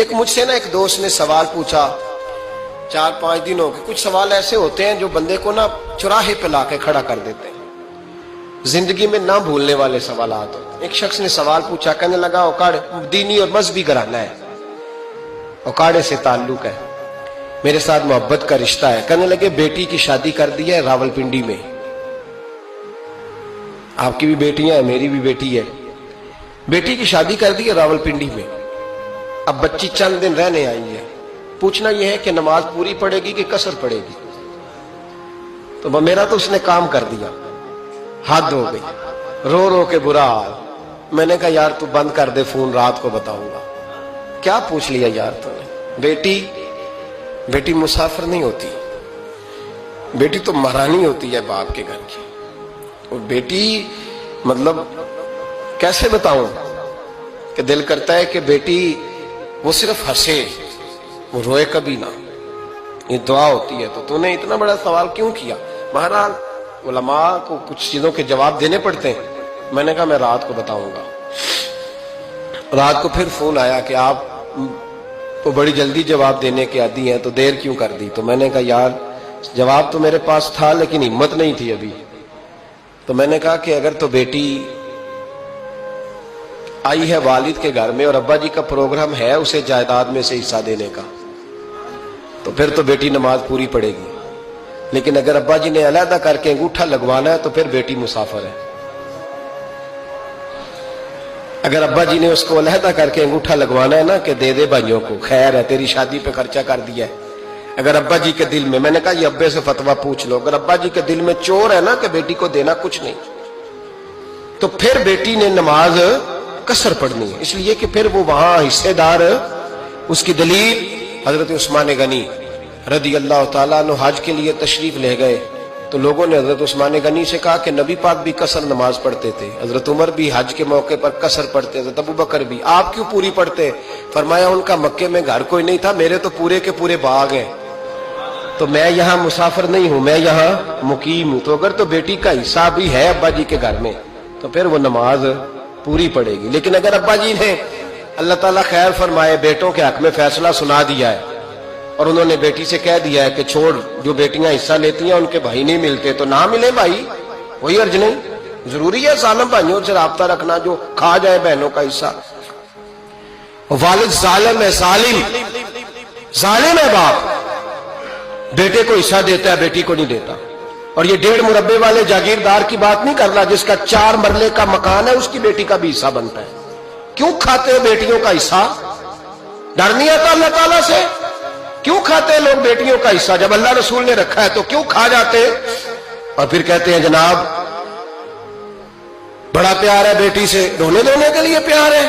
ایک مجھ سے ایک دوست نے سوال پوچھا 4-5 دنوں کے. کچھ سوال ایسے ہوتے ہیں جو بندے کو چوراہے پہ لا کے کھڑا کر دیتے ہیں, زندگی میں نہ بھولنے والے سوالات ہوتے ہیں. ایک شخص نے سوال پوچھا, کہنے لگا اوکاڑ دینی اور مذہبی گھرانہ ہے, اوکاڑے سے تعلق ہے, میرے ساتھ محبت کا رشتہ ہے. کہنے لگے بیٹی کی شادی کر دی ہے راولپنڈی میں. آپ کی بھی بیٹیاں ہیں, میری بھی بیٹی ہے. بیٹی کی شادی کر دی ہے راولپنڈی میں. اب بچی چند دن رہنے آئی ہے. پوچھنا یہ ہے کہ نماز پوری پڑے گی کہ قصر پڑے گی. تو میرا تو اس نے کام کر دیا, حد ہو گئی, رو رو کے برا حال. میں نے کہا یار تو بند کر دے فون, رات کو بتاؤں گا. کیا پوچھ لیا یار تو نے. بیٹی مسافر نہیں ہوتی, بیٹی تو مہرانی ہوتی ہے باپ کے گھر کی. اور بیٹی مطلب کیسے بتاؤں کہ دل کرتا ہے کہ بیٹی وہ صرف ہنسے, وہ روئے کبھی نہ. یہ دعا ہوتی ہے. تو نے اتنا بڑا سوال کیوں کیا؟ بہرحال علماء کو کچھ چیزوں کے جواب دینے پڑتے ہیں. میں نے کہا میں رات کو بتاؤں گا. رات کو پھر فون آیا کہ آپ تو بڑی جلدی جواب دینے کے عادی ہیں, تو دیر کیوں کر دی؟ تو میں نے کہا یار جواب تو میرے پاس تھا لیکن ہمت نہیں تھی ابھی. تو میں نے کہا کہ اگر تو بیٹی آئی ہے والد کے گھر میں اور ابا جی کا پروگرام ہے اسے جائیداد میں سے حصہ دینے کا, تو پھر تو بیٹی نماز پوری پڑے گی. لیکن اگر ابا جی نے علیحدہ کر کے انگوٹھا لگوانا ہے تو پھر بیٹی مسافر ہے. اگر ابا جی نے اس کو علیحدہ کر کے انگوٹھا لگوانا ہے نا کہ دے دے بھائیوں کو, خیر ہے تیری شادی پہ خرچہ کر دیا ہے. اگر ابا جی کے دل میں نے کہا یہ ابے سے فتویٰ پوچھ لو, اگر ابا جی کے دل میں چور ہے نا کہ بیٹی کو دینا کچھ نہیں, تو پھر بیٹی نے نماز قصر پڑھنی ہے. اس لیے کہ پھر وہ وہاں حصے دار. اس کی دلیل حضرت عثمان غنی رضی اللہ تعالیٰ عنہ حج کے لیے تشریف لے گئے, تو لوگوں نے حضرت عثمان غنی سے کہا کہ نبی پاک بھی قصر نماز پڑھتے تھے, حضرت عمر بھی حج کے موقع پر قصر پڑھتے, حضرت ابو بکر بھی, آپ کیوں پوری پڑھتے؟ فرمایا ان کا مکے میں گھر کوئی نہیں تھا, میرے تو پورے کے پورے باغ ہیں, تو میں یہاں مسافر نہیں ہوں, میں یہاں مقیم ہوں. تو اگر تو بیٹی کا حصہ بھی ہے ابا جی کے گھر میں تو پھر وہ نماز پوری پڑے گی. لیکن اگر ابا جی نے اللہ تعالیٰ خیر فرمائے بیٹوں کے حق میں فیصلہ سنا دیا ہے اور انہوں نے بیٹی سے کہہ دیا ہے کہ چھوڑ, جو بیٹیاں حصہ لیتی ہیں ان کے بھائی نہیں ملتے, تو نہ ملے بھائی, کوئی عرض نہیں. ضروری ہے ظالم بھائیوں سے رابطہ رکھنا جو کھا جائے بہنوں کا حصہ. والد ظالم ہے, ظالم ہے باپ, بیٹے کو حصہ دیتا ہے بیٹی کو نہیں دیتا. اور یہ 1.5 مربے والے جاگیردار کی بات نہیں کر رہا جس کا 4 مرلے کا مکان ہے, اس کی بیٹی کا بھی حصہ بنتا ہے. کیوں کھاتے ہیں بیٹیوں کا حصہ؟ ڈر نہیں آتا اللہ تعالیٰ سے؟ کیوں کھاتے ہیں لوگ بیٹیوں کا حصہ؟ جب اللہ رسول نے رکھا ہے تو کیوں کھا جاتے ہیں؟ اور پھر کہتے ہیں جناب بڑا پیار ہے بیٹی سے, رونے دھونے کے لیے پیار ہے.